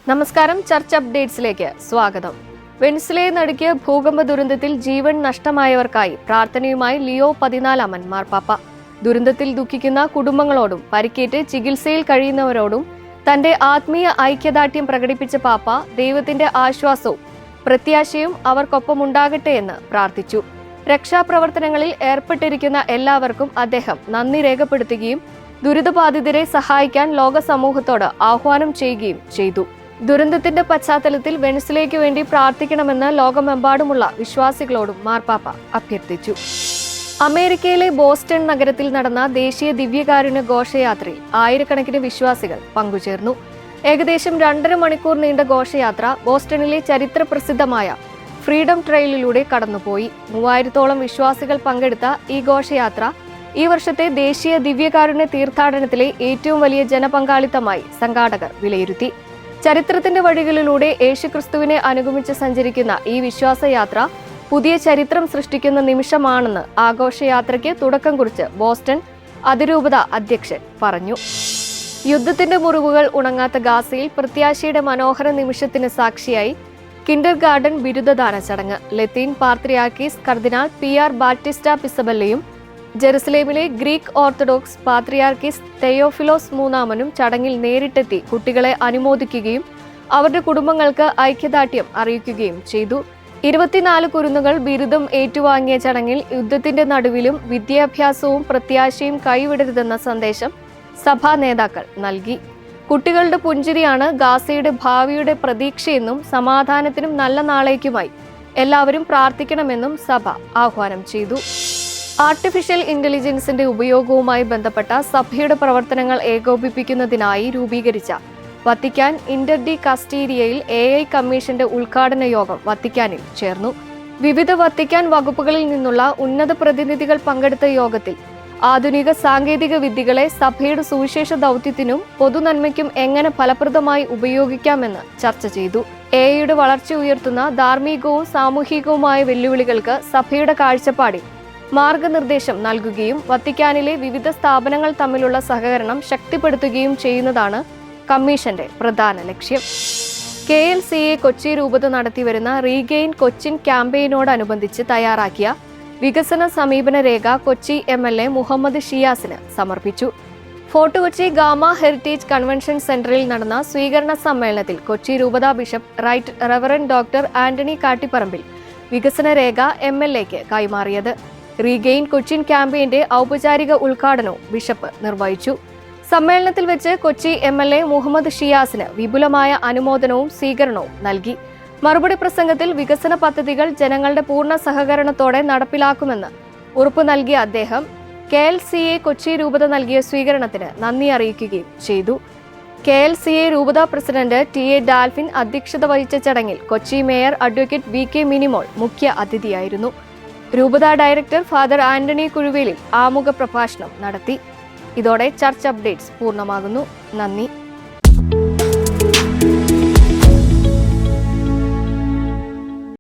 നമസ്കാരം, ചർച്ച അപ്ഡേറ്റ്സിലേക്ക് സ്വാഗതം. വെനിസ്വേലയെ നടുക്കിയ ഭൂകമ്പ ദുരന്തത്തിൽ ജീവൻ നഷ്ടമായവർക്കായി പ്രാർത്ഥനയുമായി ലിയോ 14 മാർപ്പാപ്പ. ദുരന്തത്തിൽ ദുഃഖിക്കുന്ന കുടുംബങ്ങളോടും പരിക്കേറ്റ് ചികിത്സയിൽ കഴിയുന്നവരോടും തന്റെ ആത്മീയ ഐക്യദാർഢ്യം പ്രകടിപ്പിച്ച പാപ്പ ദൈവത്തിന്റെ ആശ്വാസവും പ്രത്യാശയും അവർക്കൊപ്പമുണ്ടാകട്ടെ എന്ന് പ്രാർത്ഥിച്ചു. രക്ഷാപ്രവർത്തനങ്ങളിൽ ഏർപ്പെട്ടിരിക്കുന്ന എല്ലാവർക്കും അദ്ദേഹം നന്ദി രേഖപ്പെടുത്തുകയും ദുരിതബാധിതരെ സഹായിക്കാൻ ലോക സമൂഹത്തോട് ആഹ്വാനം ചെയ്യുകയും ചെയ്തു. ദുരന്തത്തിന്റെ പശ്ചാത്തലത്തിൽ വെനിസ്വേലയ്ക്ക് വേണ്ടി പ്രാർത്ഥിക്കണമെന്ന് ലോകമെമ്പാടുമുള്ള വിശ്വാസികളോടും മാർപ്പാപ്പ അഭ്യർത്ഥിച്ചു. അമേരിക്കയിലെ ബോസ്റ്റൺ നഗരത്തിൽ നടന്ന ദേശീയ ദിവ്യകാരുണ്യ ഘോഷയാത്രയിൽ ആയിരക്കണക്കിന് വിശ്വാസികൾ പങ്കുചേർന്നു. ഏകദേശം 2.5 മണിക്കൂർ നീണ്ട ഘോഷയാത്ര ബോസ്റ്റണിലെ ചരിത്ര പ്രസിദ്ധമായ ഫ്രീഡം ട്രെയിലിലൂടെ കടന്നുപോയി. 3000-ഓളം വിശ്വാസികൾ പങ്കെടുത്ത ഈ ഘോഷയാത്ര ഈ വർഷത്തെ ദേശീയ ദിവ്യകാരുണ്യ തീർത്ഥാടനത്തിലെ ഏറ്റവും വലിയ ജനപങ്കാളിത്തമായി സംഘാടകർ വിലയിരുത്തി. ചരിത്രത്തിന്റെ വഴികളിലൂടെ യേശുക്രിസ്തുവിനെ അനുഗമിച്ച് സഞ്ചരിക്കുന്ന ഈ വിശ്വാസയാത്ര പുതിയ ചരിത്രം സൃഷ്ടിക്കുന്ന നിമിഷമാണെന്ന് ആഘോഷയാത്രയ്ക്ക് തുടക്കം കുറിച്ച് ബോസ്റ്റൺ അതിരൂപത അധ്യക്ഷൻ പറഞ്ഞു. യുദ്ധത്തിന്റെ മുറിവുകൾ ഉണങ്ങാത്ത ഗാസയിൽ പ്രത്യാശയുടെ മനോഹര നിമിഷത്തിന് സാക്ഷിയായി കിൻഡർ ഗാർഡൻ ബിരുദദാന ചടങ്ങ് ലത്തീൻ പാത്രിയാർക്കീസ് കർദിനാൾ PR ബാറ്റിസ്റ്റ പിസബല്ലയും ജെറുസലേമിലെ ഗ്രീക്ക് ഓർത്തഡോക്സ് പാത്രിയാർക്കീസ് തെയോഫിലോസ് മൂന്നാമനും ചടങ്ങിൽ നേരിട്ടെത്തി കുട്ടികളെ അനുമോദിക്കുകയും അവരുടെ കുടുംബങ്ങൾക്ക് ഐക്യദാർഢ്യം അറിയിക്കുകയും ചെയ്തു. 24 കുരുന്നുകൾ ബിരുദം ഏറ്റുവാങ്ങിയ ചടങ്ങിൽ യുദ്ധത്തിന്റെ നടുവിലും വിദ്യാഭ്യാസവും പ്രത്യാശയും കൈവിടരുതെന്ന സന്ദേശം സഭാ നേതാക്കൾ നൽകി. കുട്ടികളുടെ പുഞ്ചിരിയാണ് ഗാസയുടെ ഭാവിയുടെ പ്രതീക്ഷയെന്നും സമാധാനത്തിനും നല്ല നാളേക്കുമായി എല്ലാവരും പ്രാർത്ഥിക്കണമെന്നും സഭ ആഹ്വാനം ചെയ്തു. ആർട്ടിഫിഷ്യൽ ഇന്റലിജൻസിന്റെ ഉപയോഗവുമായി ബന്ധപ്പെട്ട സഭയുടെ പ്രവർത്തനങ്ങൾ ഏകോപിപ്പിക്കുന്നതിനായി രൂപീകരിച്ച വത്തിക്കാൻ ഇന്റർ ഡി കസ്റ്റീരിയയിൽ AI കമ്മീഷന്റെ ഉദ്ഘാടന യോഗം വത്തിക്കാനിൽ ചേർന്നു. വിവിധ വത്തിക്കാൻ വകുപ്പുകളിൽ നിന്നുള്ള ഉന്നത പ്രതിനിധികൾ പങ്കെടുത്ത യോഗത്തിൽ ആധുനിക സാങ്കേതിക വിദ്യകളെ സഭയുടെ സുവിശേഷ ദൗത്യത്തിനും പൊതുനന്മയ്ക്കും എങ്ങനെ ഫലപ്രദമായി ഉപയോഗിക്കാമെന്ന് ചർച്ച ചെയ്തു. AIയുടെ വളർച്ച ഉയർത്തുന്ന ധാർമ്മികവും സാമൂഹികവുമായ വെല്ലുവിളികൾക്ക് സഭയുടെ കാഴ്ചപ്പാടിൽ മാർഗനിർദ്ദേശം നൽകുകയും വത്തിക്കാനിലെ വിവിധ സ്ഥാപനങ്ങൾ തമ്മിലുള്ള സഹകരണം ശക്തിപ്പെടുത്തുകയും ചെയ്യുന്നതാണ് കമ്മീഷന്റെ പ്രധാന ലക്ഷ്യം. KLCA കൊച്ചി രൂപത നടത്തിവരുന്ന റീഗെയിൻ കൊച്ചിൻ ക്യാമ്പയിനോടനുബന്ധിച്ച് തയ്യാറാക്കിയ വികസന സമീപന രേഖ കൊച്ചി MLA മുഹമ്മദ് ഷിയാസിന് സമർപ്പിച്ചു. Fort Kochi Gama heritage convention സെന്ററിൽ നടന്ന സ്വീകരണ സമ്മേളനത്തിൽ കൊച്ചി രൂപത bishop right reverend doctor Antony Kattiparambil വികസന രേഖ MLAക്ക് കൈമാറിയത്. റീഗെയിൻ കൊച്ചിൻ ക്യാമ്പയിന്റെ ഔപചാരിക ഉദ്ഘാടനവും ബിഷപ്പ് നിർവഹിച്ചു. സമ്മേളനത്തിൽ വെച്ച് കൊച്ചി MLA മുഹമ്മദ് ഷിയാസിന് വിപുലമായ അനുമോദനവും സ്വീകരണവും നൽകി. മറുപടി പ്രസംഗത്തിൽ വികസന പദ്ധതികൾ ജനങ്ങളുടെ പൂർണ്ണ സഹകരണത്തോടെ നടപ്പിലാക്കുമെന്ന് ഉറപ്പു നൽകിയ അദ്ദേഹം KLCA കൊച്ചി രൂപത നൽകിയ സ്വീകരണത്തിന് നന്ദി അറിയിക്കുകയും ചെയ്തു. KLCA രൂപത പ്രസിഡന്റ് TA ഡാൽഫിൻ അധ്യക്ഷത വഹിച്ച ചടങ്ങിൽ Kochi mayor advocate VK Minimol മുഖ്യ അതിഥിയായിരുന്നു. രൂപത ഡയറക്ടർ ഫാദർ ആന്റണി കുഴുവേലിൽ ആമുഖ പ്രഭാഷണം നടത്തി. ഇതോടെ ചർച്ച് അപ്ഡേറ്റ്സ് പൂർണ്ണമാകുന്നു. നന്ദി.